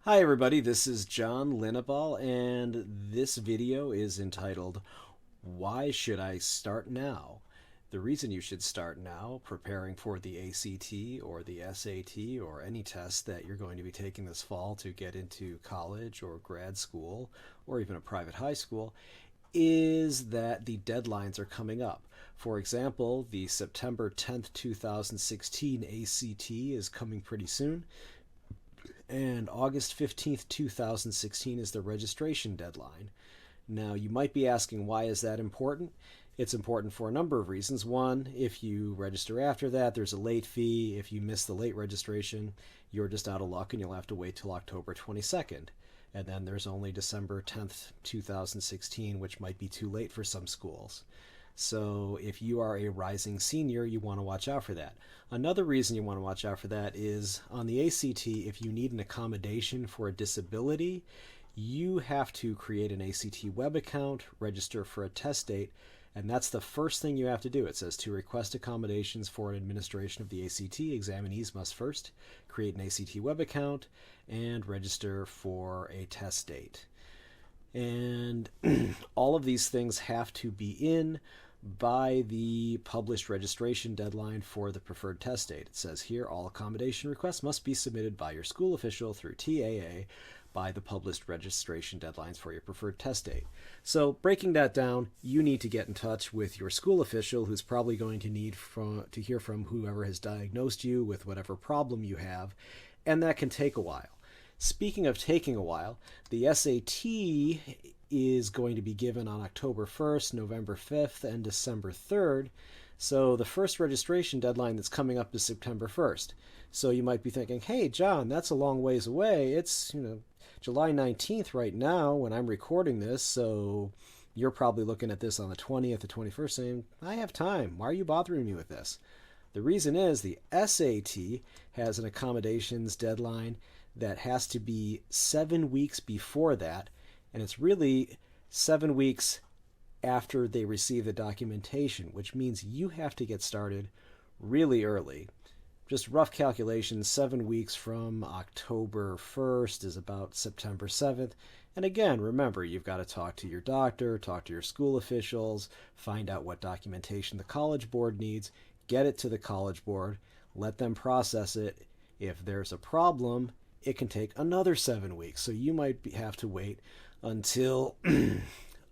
Hi everybody, this is John Linneball, and this video is entitled, Why Should I Start Now? The reason you should start now, preparing for the ACT or the SAT or any test that you're going to be taking this fall to get into college or grad school or even a private high school, is that the deadlines are coming up. For example, the September 10th, 2016 ACT is coming pretty soon, and August 15th, 2016 is the registration deadline. Now, you might be asking, why is that important? It's important for a number of reasons. One, if you register after that, there's a late fee. If you miss the late registration, you're just out of luck and you'll have to wait till October 22nd. And then there's only December 10th, 2016, which might be too late for some schools. So if you are a rising senior, you want to watch out for that. Another reason you want to watch out for that is on the ACT, if you need an accommodation for a disability, you have to create an ACT web account, register for a test date, and that's the first thing you have to do. It says to request accommodations for an administration of the ACT, examinees must first create an ACT web account and register for a test date. And all of these things have to be in by the published registration deadline for the preferred test date. It says here, all accommodation requests must be submitted by your school official through TAA by the published registration deadlines for your preferred test date. So breaking that down, you need to get in touch with your school official, who's probably going to need to hear from whoever has diagnosed you with whatever problem you have, and that can take a while. Speaking of taking a while, the SAT is going to be given on October 1st, November 5th, and December 3rd. So the first registration deadline that's coming up is September 1st. So you might be thinking, hey, John, that's a long ways away. It's, July 19th right now when I'm recording this, so you're probably looking at this on the 20th or 21st saying, I have time. Why are you bothering me with this? The reason is the SAT has an accommodations deadline that has to be 7 weeks before that, and it's really 7 weeks after they receive the documentation, which means you have to get started really early. Just rough calculations, 7 weeks from October 1st is about September 7th. And again, remember, you've got to talk to your doctor, talk to your school officials, find out what documentation the College Board needs, get it to the College Board, let them process it. If there's a problem, it can take another 7 weeks. So you might have to wait until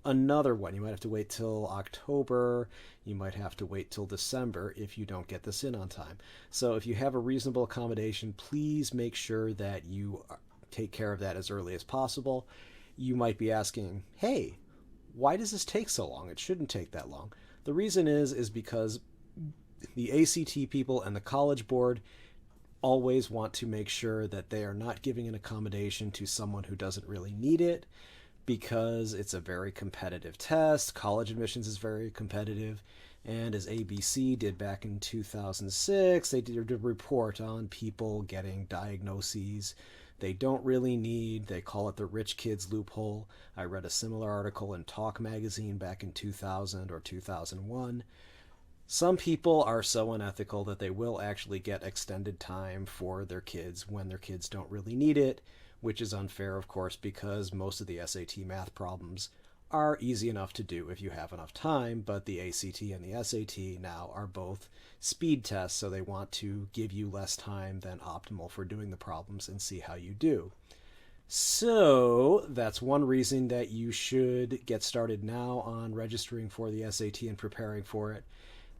another one. You might have to wait till October. You might have to wait till December if you don't get this in on time. So if you have a reasonable accommodation, please make sure that you take care of that as early as possible. You might be asking, hey, why does this take so long? It shouldn't take that long. The reason is because the ACT people and the College Board always want to make sure that they are not giving an accommodation to someone who doesn't really need it, because it's a very competitive test. College admissions is very competitive. And as ABC did back in 2006, they did a report on people getting diagnoses they don't really need. They call it the rich kids loophole. I read a similar article in Talk magazine back in 2000 or 2001. Some people are so unethical that they will actually get extended time for their kids when their kids don't really need it, which is unfair, of course, because most of the SAT math problems are easy enough to do if you have enough time, but the ACT and the SAT now are both speed tests, so they want to give you less time than optimal for doing the problems and see how you do. So that's one reason that you should get started now on registering for the SAT and preparing for it.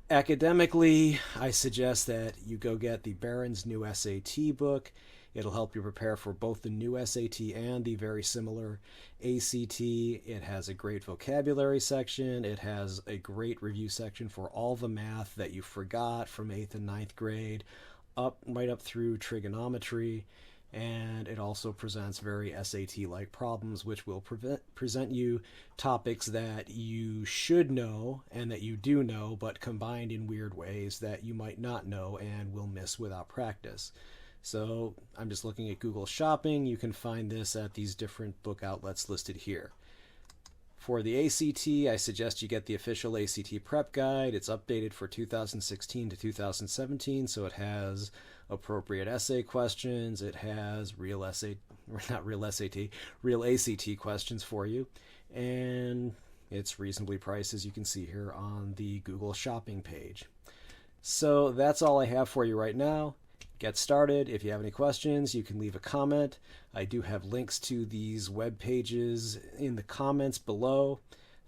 Academically, I suggest that you go get the Barron's New SAT book. It'll help you prepare for both the new SAT and the very similar ACT. It has a great vocabulary section. It has a great review section for all the math that you forgot from 8th and ninth grade, right up through trigonometry. And it also presents very SAT-like problems, which will present you topics that you should know and that you do know, but combined in weird ways that you might not know and will miss without practice. So I'm just looking at Google Shopping. You can find this at these different book outlets listed here. For the ACT, I suggest you get the official ACT Prep Guide. It's updated for 2016 to 2017, so it has appropriate essay questions. It has real essay, or not real SAT, real ACT questions for you. And it's reasonably priced, as you can see here on the Google shopping page. So that's all I have for you right now. Get started. If you have any questions, you can leave a comment. I do have links to these web pages in the comments below.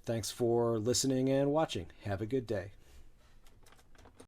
Thanks for listening and watching. Have a good day.